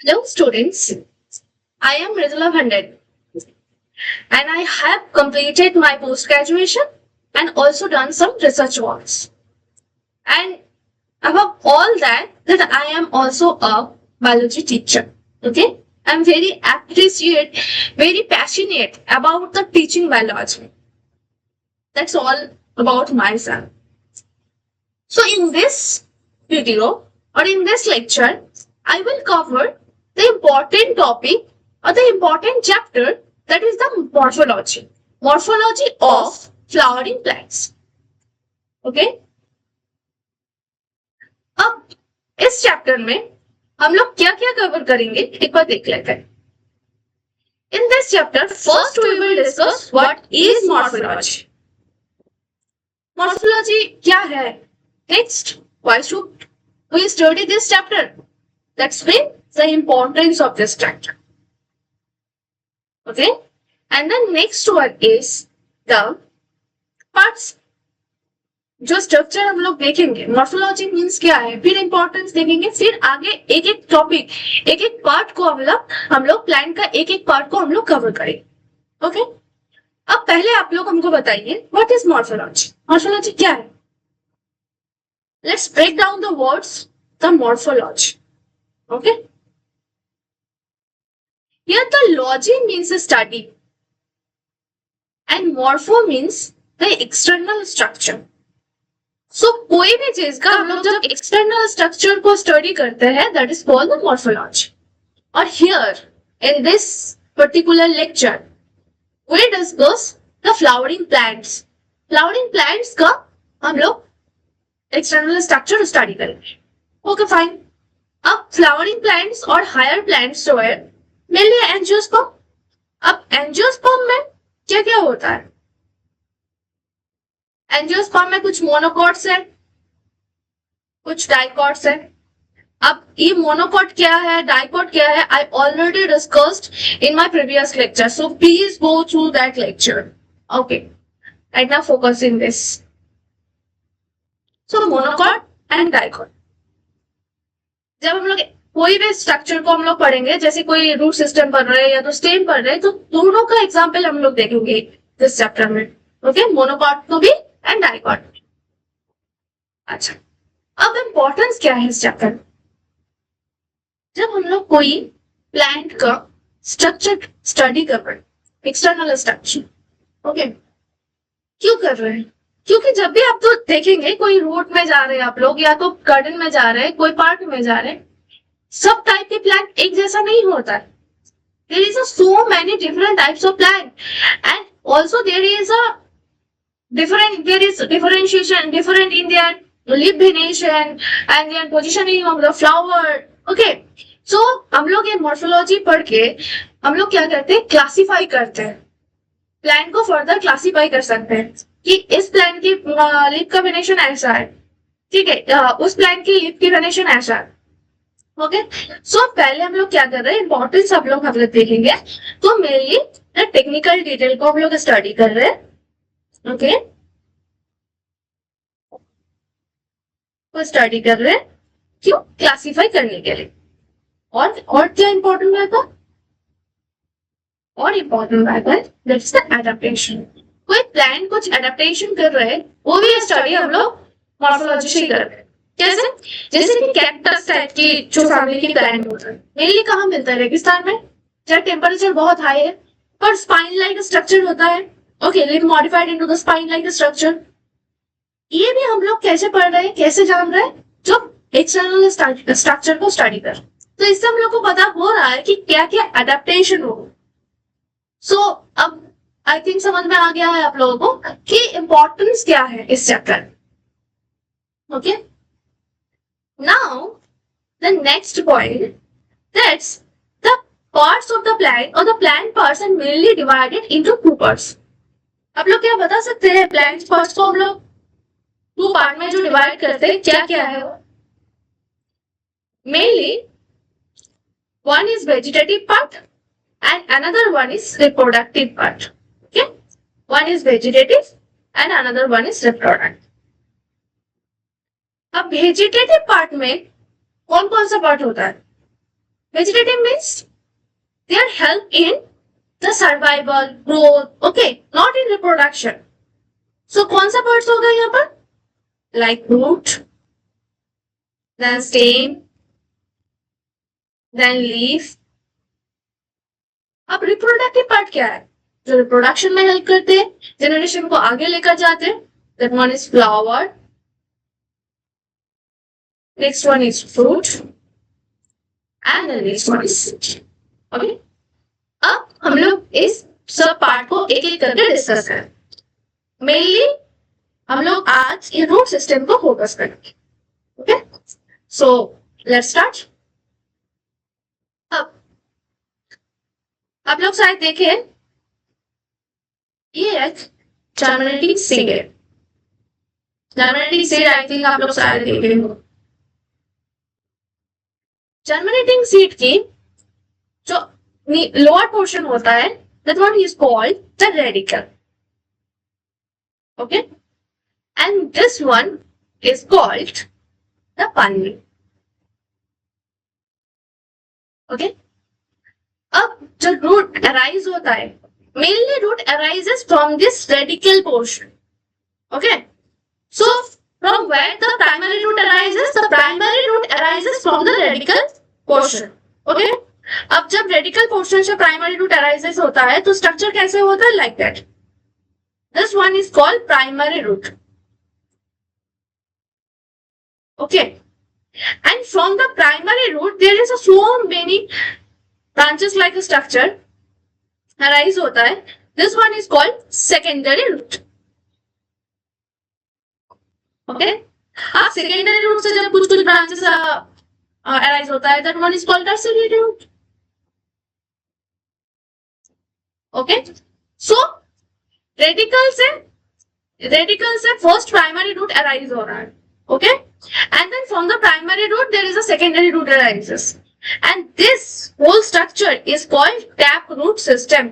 Hello, students. I am Rizula Bhandari and I have completed my post graduation and also done some research works. And above all that I am also a biology teacher. Okay, I'm very passionate about the teaching biology. That's all about myself. So in this video or in this lecture, I will cover the important topic or the important chapter, that is the morphology. Morphology of flowering plants. Okay. अब इस chapter में हम लोग क्या क्या cover करेंगे एक बार देख लेते हैं. In this chapter, first we will discuss what is morphology. Morphology क्या है? Next, why should we study this chapter? That's been the importance of this chapter. Okay, and the next one is the parts. जो structure हम लोग देखेंगे, morphology means क्या है, फिर importance देखेंगे, फिर आगे एक एक टॉपिक, एक एक पार्ट को हम लोग प्लान का एक एक पार्ट को हम लोग कवर करेंगे. ओके, अब पहले आप लोग हमको बताइए व्हाट इज मॉर्फोलॉजी. मॉर्फोलॉजी क्या है? Let's break down the words the morphology. Okay, here the logy means study and morpho means the external structure. So कोई भी चीज का हम लोग जब एक्सटर्नल स्ट्रक्चर को स्टडी करते हैं, that is called the morphology. और here in this particular lecture we discuss the flowering plants. Flowering plants का हम लोग एक्सटर्नल स्ट्रक्चर स्टडी करेंगे. Okay fine. अब फ्लावरिंग प्लांट्स और हायर प्लांट्स जो है मेनली एंजियोस्पर्म. अब एंजियोस्पर्म में क्या क्या होता है? एंजियोस्पर्म में कुछ मोनोकॉट्स है, कुछ डाइकॉट्स है. अब ये मोनोकॉट क्या है, डाइकॉट क्या है, I already discussed in my previous lecture, so please go through that lecture. Okay, right now focus in this. So monocot and dicot. जब हम लोग कोई भी स्ट्रक्चर को हम लोग पढ़ेंगे, जैसे कोई रूट सिस्टम पढ़ रहे हैं या तो स्टेम पढ़ रहे हैं, तो दोनों का एग्जाम्पल हम लोग देखेंगे दिस चैप्टर में. ओके, मोनोकॉट को भी एंड डाइकॉट. अच्छा, अब इंपॉर्टेंस क्या है इस चैप्टर? जब हम लोग कोई प्लांट का स्ट्रक्चर स्टडी कर रहे हैं, एक्सटर्नल स्ट्रक्चर, ओके, क्यों कर रहे हैं? क्योंकि जब भी आप तो देखेंगे कोई रोड में जा रहे हैं आप लोग, या तो गार्डन में जा रहे हैं, कोई पार्क में जा रहे हैं, सब टाइप के प्लांट एक जैसा नहीं होता है. There is so many different types of plant, and also there is differentiation different in their leaf venation and their positioning of the flower. Okay, so हम लोग ये मॉर्फोलॉजी पढ़ के हम लोग क्या करते हैं, क्लासिफाई करते हैं. प्लांट को फर्दर क्लासिफाई कर सकते हैं कि इस प्लांट की लीफ का वेनेशन ऐसा है, ठीक है, उस प्लांट की लीफ की वेनेशन ऐसा है. ओके, सो पहले हम लोग क्या कर रहे हैं, इंपॉर्टेंस हम लोग देखेंगे. तो मेनली टेक्निकल डिटेल को हम लोग स्टडी कर रहे हैं. ओके, तो स्टडी कर रहे हैं क्यों? क्लासिफाई करने के लिए. और क्या इंपॉर्टेंट रहता? और इंपॉर्टेंट रहता है दैट्स द एडेप्टेशन. कोई प्लांट कुछ एडेप्टेशन कर रहे हैं, वो भी स्टडी हम लोग मॉर्फोलॉजी से कर रहे हैं. कैसे? जैसे कि कैक्टस टाइप की जो फैमिली की प्लांट होता है, मेनली कहाँ मिलता है? रेगिस्तान में, जहाँ टेम्परेचर बहुत हाई है, पर स्पाइन लाइक स्ट्रक्चर होता है. Okay, leaf modified into the spine like structure. ये भी हम लोग कैसे पढ़ रहे हैं, कैसे जान रहे हैं? जो एक्सटर्नल स्ट्रक्चर को स्टडी कर. तो इससे हम लोग को पता हो रहा है कि क्या क्या एडेप्टेशन हो. सो अब आई थिंक समझ में आ गया है आप लोगों को कि इंपॉर्टेंस क्या है इस chapter. Okay, now the next point, that's the parts of the plant or the plant parts are mainly divided into two parts. आप लोग क्या बता सकते हैं प्लांट पार्ट्स को हम लोग टू पार्ट में जो डिवाइड करते हैं, क्या क्या है? Mainly one is vegetative part and another one is reproductive part. Okay, one is vegetative and another one is reproductive. अब वेजिटेटिव पार्ट में कौन कौन सा पार्ट होता है? Vegetative means their help in the survival, growth, okay, not in reproduction. So कौन सा parts होगा यहाँ पर? Like root, then stem, then leaf. अब reproductive part क्या है? जो reproduction में help करते हैं, generation को आगे लेकर जाते हैं. That one is flower. Next one is fruit. And the next one is seed. Okay? अब हम लोग इस सब पार्ट को एक एक करके डिस्कस करें. मेनली हम लोग आज ये रूट सिस्टम को फोकस करेंगे. Okay, so let's start. अब आप लोग शायद देखें ये एक जर्मिनेटिंग सीड है. जर्मिनेटिंग सीड आई थिंक आप लोग शायद देखे हो. जर्मिनेटिंग सीड की जो लोअर पोर्शन होता है that one is called the radicle. Okay, and this one is called the pulpa. Okay, अब जो root arise होता है, mainly root arises from this radical portion. Okay, so from where the primary root arises? The primary root arises from the radical portion. Okay, अब जब radical portion से primary root arises होता है तो structure कैसे होता है? Like that. This one is called primary root. Okay, and from the primary root there is so many branches like structure arise होता है. This one is called secondary root. Okay, आप secondary root से जब कुछ कुछ branches arise होता है that one is called tertiary root. Okay, so radical से फर्स्ट प्राइमरी रूट अराइज हो रहा है. Okay, and then from the primary root there is a secondary root arises, and this whole structure is called tap root system.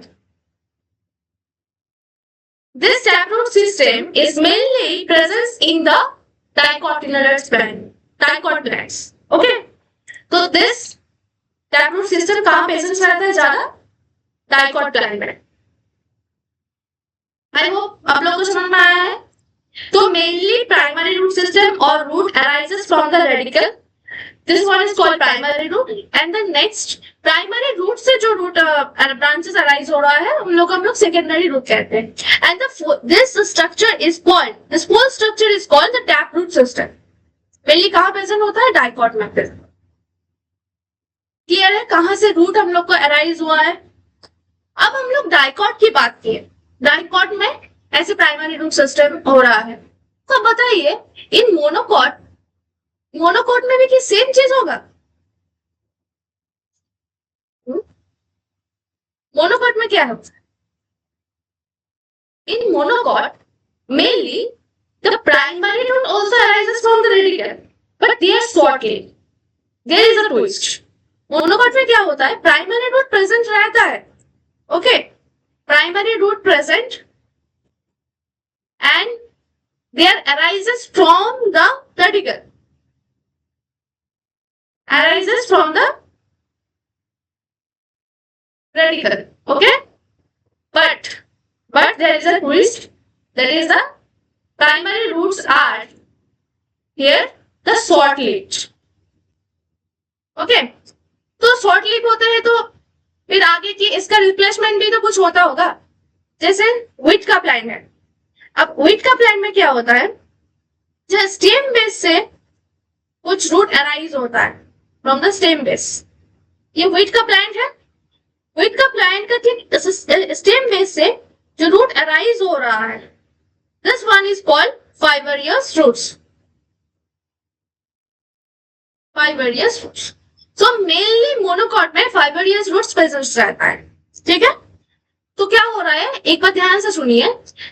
This taproot system is mainly present in the dicotyledonous plants. Okay, तो this taproot system कहाँ present रहता है ज्यादा? Dicot plant में. आई hope आप लोगों को समझ में आया है. तो मेनली प्राइमरी रूट सिस्टम और root arises from the radical. This one is called primary root, and the next primary root से जो रूट ब्रांचेस अराइज हो रहा है हम लोग सेकेंडरी रूट कहते हैं. And this structure is called, this whole structure is called the tap root system. Mainly कहाँ प्रेजेंट होता है? डाइकॉट में प्रेजेंट. क्लियर है कहां से रूट हम लोग को अराइज हुआ है? अब हम लोग डाइकॉट की बात किए. डाइकॉट में ऐसे प्राइमरी रूट सिस्टम हो रहा है. तो बताइए इन मोनोकॉट में भी क्या सेम चीज होगा? मोनोकॉट में क्या है? इन monocot mainly the primary root also arises from the radicle, but they are shortly. There is a twist. Monocot में क्या होता है? प्राइमरी रूट प्रेजेंट रहता है. Okay, primary root present and there arises from the radicle. Arises from the radical. Okay, but there is a twist. That is the primary roots are here the short lived. Okay, तो short lived होते हैं तो फिर आगे की इसका replacement भी तो कुछ होता होगा. जैसे व्हीट का प्लांट है. अब व्हीट का प्लांट में क्या होता है? जो स्टेम बेस से कुछ रूट अराइज होता है फ्रॉम द स्टेम बेस. ये व्हीट का प्लांट है. व्हीट का प्लांट का ठीक स्टेम बेस से जो रूट अराइज हो रहा है this one is called fibrous roots. Fibrous roots. So mainly monocot में फाइबरियस रूट्स प्रेजेंट रहता है. ठीक है, तो क्या हो रहा है एक बार ध्यान से सुनिए.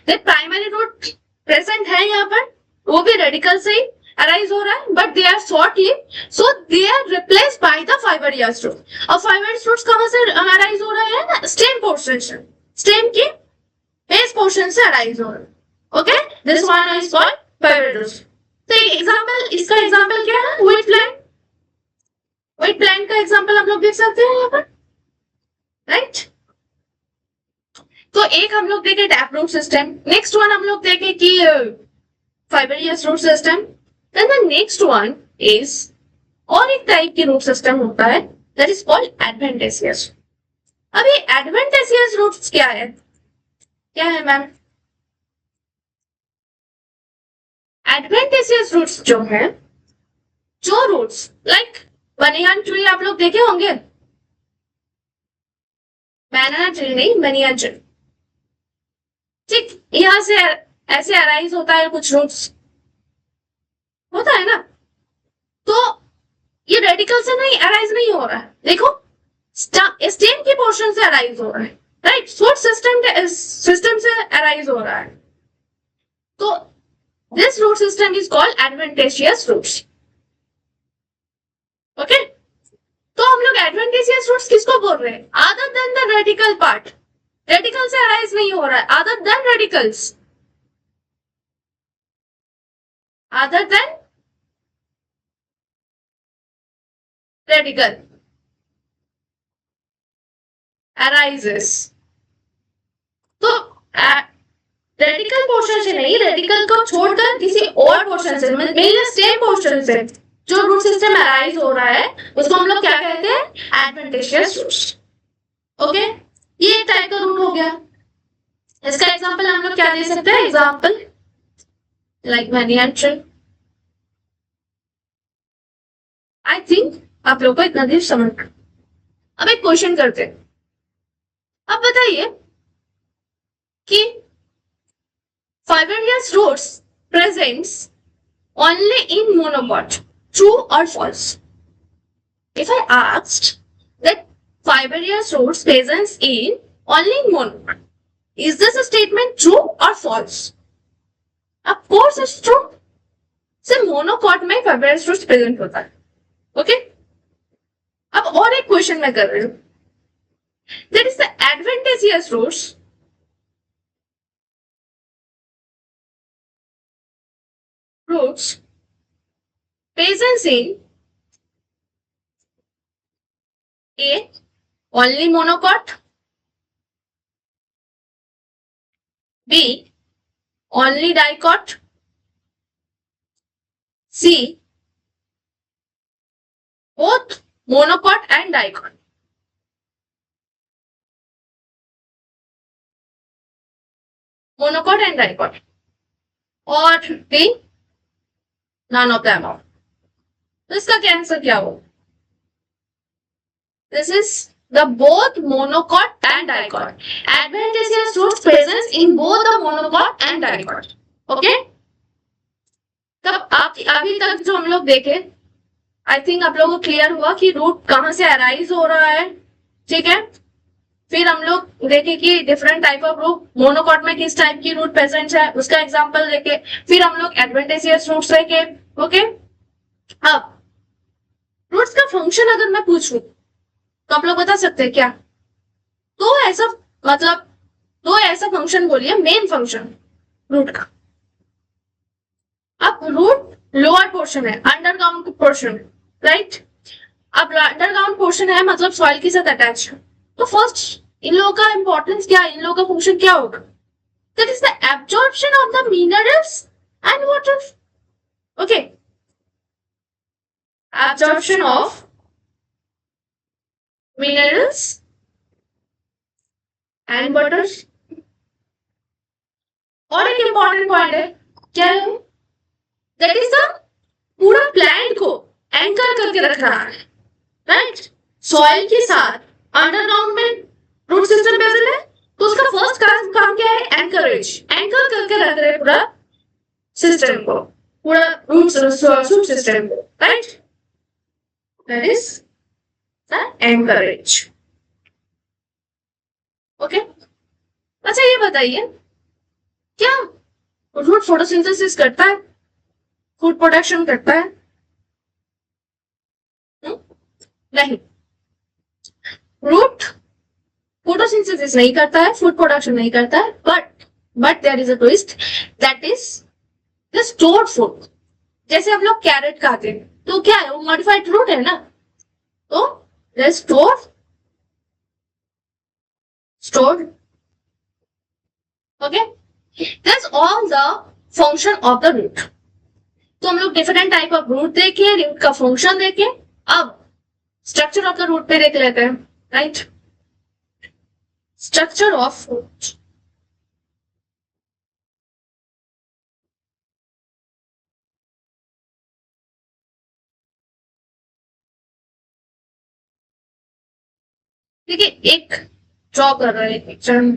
प्राइमरी रूट प्रेजेंट है यहाँ पर, वो भी रेडिकल से ही अराइज हो रहा है, but they are short lived, so they are replaced by the fibrous root. और फाइबरियस रूट्स कहां से अराइज हो रहे हैं? स्टेम पोर्शन से, स्टेम की बेस पोर्शन से अराइज हो रहा है. Okay, this one is called fibrous roots. तो एग्जांपल, इसका एग्जांपल क्या है? Wheat plant. व्हीट प्लांट का एग्जांपल हम लोग भी देख सकते हैं यहाँ पर, राइट। तो एक हम लोग देखे tap root system, next one हम लोग देखे कि fibrous root system. Then the next one is और एक टाइप की रूट सिस्टम होता है, दैट इज कॉल्ड एडवेंटेशियस। अब ये एडवेंटेशियस रूट्स क्या है, क्या है मैम? एडवेंटेशियस रूट्स जो है, जो रूट्स लाइक बनियान ट्री आप लोग देखे होंगे, बनाना ट्री नहीं, बनियान ट्री, ठीक, यहां से ऐसे अराइज होता है कुछ रूट्स, होता है ना। तो ये रेडिकल से नहीं अराइज नहीं हो रहा है, देखो स्टेम की पोर्शन से अराइज हो रहा है, राइट, रूट सिस्टम से अराइज हो रहा है। तो this root system is called adventitious roots. Okay, तो हम लोग एडवेंटेशियस रूट्स किसको बोल रहे हैं? Other than the radical part, radical से अराइज नहीं हो रहा है, other than radicals, other than radical arises. तो रेडिकल पोर्शन से नहीं, रेडिकल को छोड़कर किसी और पोर्शन से, मतलब सेम पोर्शन से जो रूट सिस्टम अराइज हो रहा है उसको हम लोग क्या कहते हैं? Adventitious roots. ओके, ये एक टाइप का रूट हो गया। इसका एग्जांपल हम लोग क्या दे सकते हैं? Example like banyan tree. I think आप लोग को इतना देर समझ। अब एक क्वेश्चन करते हैं। अब बताइए कि fibrous roots presents only in monopod, true or false? If I asked that fibrous roots presents in only in monopod, is this a statement true or false? Of course it's true. सिर्फ monocot में fibrous roots present होता है। Okay, अब और एक question मैं कर रही हूँ, that is the adventitious roots presence in A only monocot, B only dicot, C both monocot and dicot. Monocot and dicot, और D none of them all. तो इसका क्या आंसर क्या होगा? This is the both monocot and dicot. Adventitious roots presence in both the monocot and dicot. Okay? तब आप अभी तक जो हम लोग देखे, आई थिंक आप लोगों को क्लियर हुआ कि रूट कहां से अराइज हो रहा है, ठीक है। फिर हम लोग देखे कि different type of root, monocot में किस टाइप की रूट प्रेजेंट है उसका एग्जांपल देखे, फिर हम लोग एडवेंटेशियस रूट्स देखे। ओके, अब रूट्स का फंक्शन अगर मैं पूछूं तो आप लोग बता सकते हैं क्या? तो ऐसा मतलब तो ऐसा फंक्शन बोलिए, मेन फंक्शन रूट का। अब रूट लोअर पोर्शन है, अंडरग्राउंड पोर्शन, राइट। अब अंडरग्राउंड पोर्शन है मतलब सॉइल के साथ अटैच है, तो फर्स्ट इन लोगों का इंपॉर्टेंस क्या, इन लोगों का फंक्शन क्या होगा? That is the absorption of the minerals and water. Okay, absorption of minerals and waters। और एक इंपॉर्टेंट पॉइंट है, क्या है? दैट इज द पूरा प्लांट को एंकर करके रख रहा है, राइट। सॉइल के साथ अंडरग्राउंड में रूट सिस्टम प्रेजेंट है, तो उसका फर्स्ट काम क्या है? एंकरेज, एंकर करके रख रहे हैं पूरा सिस्टम को, पूरा रूट सिस्टम को, right. That is anchorage. Okay, अच्छा ये बताइए, क्या रूट फोटोसिंथेसिस करता है, फूड प्रोडक्शन करता है? नहीं, रूट फोटोसिंथेसिस नहीं करता है, फूड प्रोडक्शन नहीं करता है, but there is a twist, that is the stored food. जैसे हम लोग कैरेट खाते हैं तो क्या है? वो मॉडिफाइड फ्रूट है ना, तो They stored. Okay. That's all the function of the root. तो हम लोग डिफरेंट टाइप ऑफ रूट देखे, रूट का फंक्शन देखे. अब स्ट्रक्चर ऑफ द रूट पे देख लेते हैं. Right, structure of root. देखिए, एक ड्रॉ कर रहे हैं पिक्चर.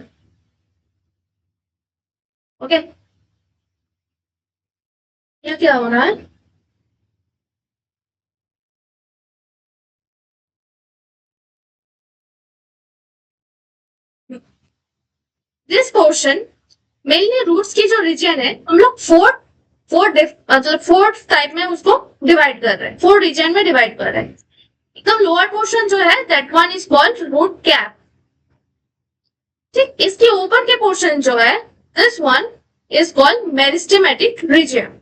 ओके, ये क्या हो रहा है? दिस पोर्शन मेनली रूट्स की जो रीजन है, हम लोग फोर टाइप में उसको डिवाइड कर रहे हैं, 4 रीजन में डिवाइड कर रहे हैं. एकदम लोअर पोर्शन जो है, that one is called root cap. ठीक, इसके ऊपर के पोर्शन जो है, this one is called meristematic region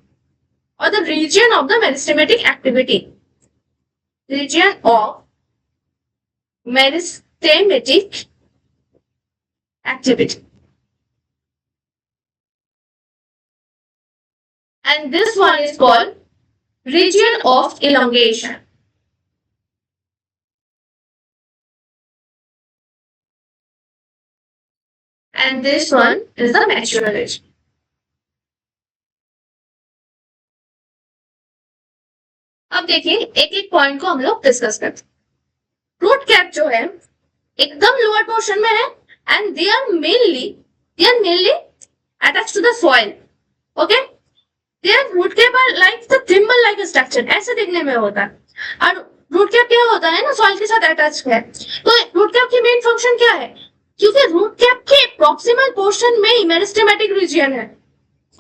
or the region of the meristematic activity. Region of meristematic activity. And this one is called region of elongation. And this one is the mature region. अब देखिए, एक एक point को हम लोग discuss करते हैं. Root cap जो है एकदम लोअर पोर्शन में है, and they are mainly attached to the soil. Okay, they are root cap are like the thimble like structure, ऐसे दिखने में होता है. और रूट कैप क्या होता है ना, सॉइल के साथ अटैच है. तो रूट कैप की मेन फंक्शन क्या है? क्योंकि रूट कैप के प्रॉक्सिमल पोर्शन में ही मेरिस्टेमेटिक रीजन है.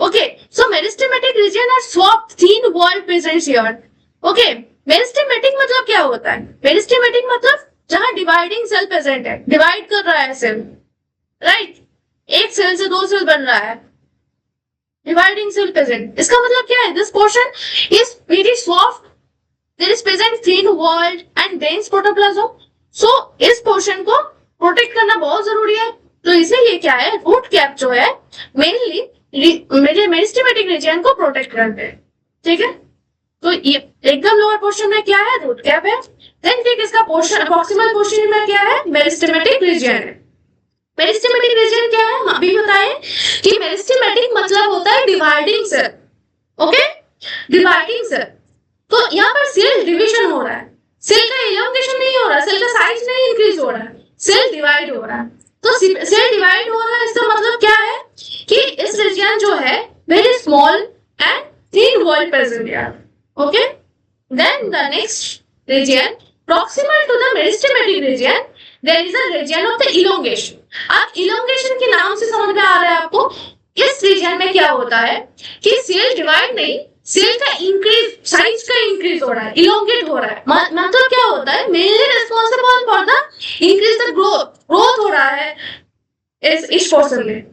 Okay, so meristematic region are soft thin wall present here. Okay, meristematic मतलब क्या होता है? मेरिस्टेमेटिक मतलब जहां डिवाइडिंग सेल प्रेजेंट है, डिवाइड कर रहा है सेल. राइट, एक सेल से 2 सेल बन रहा है, डिवाइडिंग सेल प्रेजेंट. इसका मतलब क्या है? This portion is very soft, there is present thin walled and dense protoplasm. So इस पोर्शन को प्रोटेक्ट करना बहुत जरूरी है. तो इसीलिए क्या है, रूट कैप जो है मेनली मेरिस्टेमेटिक रीजन को प्रोटेक्ट करते हैं. ठीक है, तो ये एकदम लोअर पोर्शन में क्या है? रूट कैप है. देन ठीक, इसका पोर्शन प्रॉक्सिमल पोर्शन में क्या है? मेरिस्टेमेटिक रीजन है. मेरिस्टेमेटिक रीजन क्या है? हम अभी बताएं कि मेरिस्टेमेटिक मतलब होता है dividing cell. Okay, dividing cell. तो यहाँ पर सेल डिवीजन हो रहा है, सेल का इलोंगेशन नहीं हो रहा, सेल का साइज नहीं इंक्रीज हो रहा है, सेल डिवाइड हो रहा है. तो सेल डिवाइड हो रहा है, इसका मतलब क्या है कि इस रीजन जो है very small and thin wall present है. Okay, then the next region proximal to the meristematic region, there is a region of the elongation. अब elongation के नाम से समझ में आ रहा है आपको, इस रीजन में क्या होता है कि सेल डिवाइड नहीं, सेल का इंक्रीज, साइज का इंक्रीज हो रहा है, इलोंगेट हो रहा है. मतलब क्या होता है? Mainly responsible for the increase the growth हो रहा है इस पोर्शन में,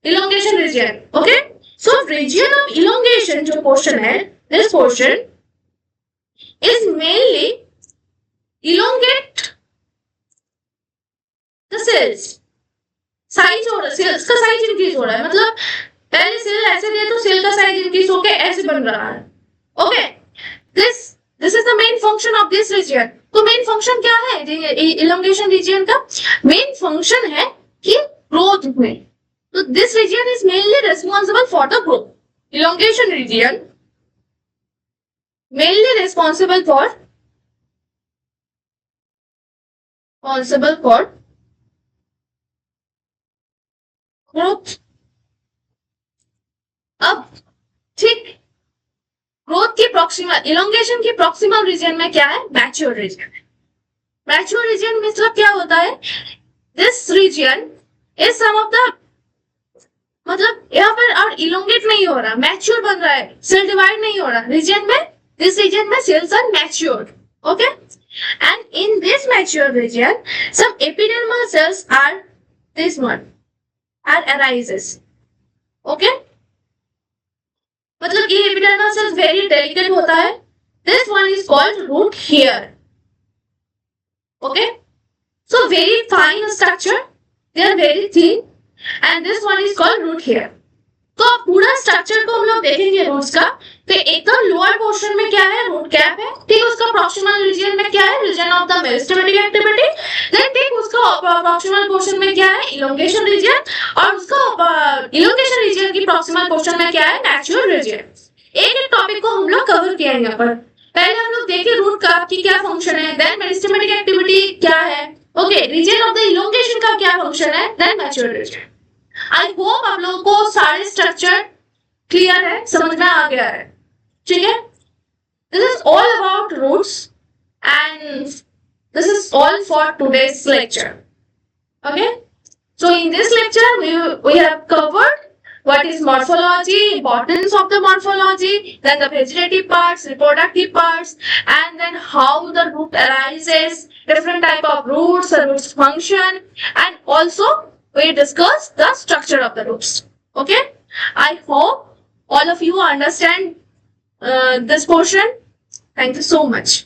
elongation region. Okay, so region of elongation जो पोर्शन है, this portion is mainly elongate the cells. Size हो रहा है, सेल्स का साइज इंक्रीज हो रहा है. मतलब पहले सेल ऐसे थे तो सेल का साइज इंक्रीज होकर ऐसे बन रहा है. Okay, this is the main function of this region. तो मेन फंक्शन क्या है इलोंगेशन रीजन का? मेन फंक्शन है कि ग्रोथ में. तो this region is mainly responsible for the growth. Elongation region mainly responsible for growth. अब ठीक, ग्रोथ की प्रॉक्सिमल, इलोंगेशन की प्रॉक्सिमल रीजन में क्या है? Mature reason. मैच्योर रीजन मतलब क्या होता है? This region is some of the, मतलब यहाँ पर और इलोंगेट नहीं हो रहा, मैच्योर बन रहा है, सेल डिवाइड नहीं हो रहा रीजन में. This region में cells are matured, okay, and in this mature region, some epidermal cells are this one are arises, okay. मतलब ये epidermal cells very delicate होता है. This one is called root hair. Okay, so very fine structure, they are very thin, and this one is called root hair. तो अब पूरा structure को हम लोग देखेंगे रूट्स का। तो एकदम लोअर पोर्शन में क्या है, रूट कैप है, ठीक, उसका प्रॉक्सिमल रीजन में क्या है, region of the meristematic activity. Then ठीक उसका प्रॉक्सिमल पोर्शन में क्या है, इलोंगेशन रीजन, और उसका इलोंगेशन रीजन की प्रॉक्सिमल पोर्शन में क्या है, नेचुरल रीजन। एक एक टॉपिक को हम लोग कवर किया यहाँ पर। पहले हम लोग देखें रूट कैप की क्या फंक्शन है, देन मेरिस्टेमेटिक एक्टिविटी क्या है, okay, region of the elongation का क्या फंक्शन है, then natural region. I hope आप लोगों को सारे स्ट्रक्चर क्लियर है, समझ में आ गया है, ठीक है। This is all about roots and this is all for today's lecture, okay. So in this lecture we have covered what is morphology, importance of the morphology, then the vegetative parts, reproductive parts, and then how the root arises, different type of roots, the roots function, and also we discuss the structure of the roots. Okay, I hope all of you understand this portion. Thank you so much.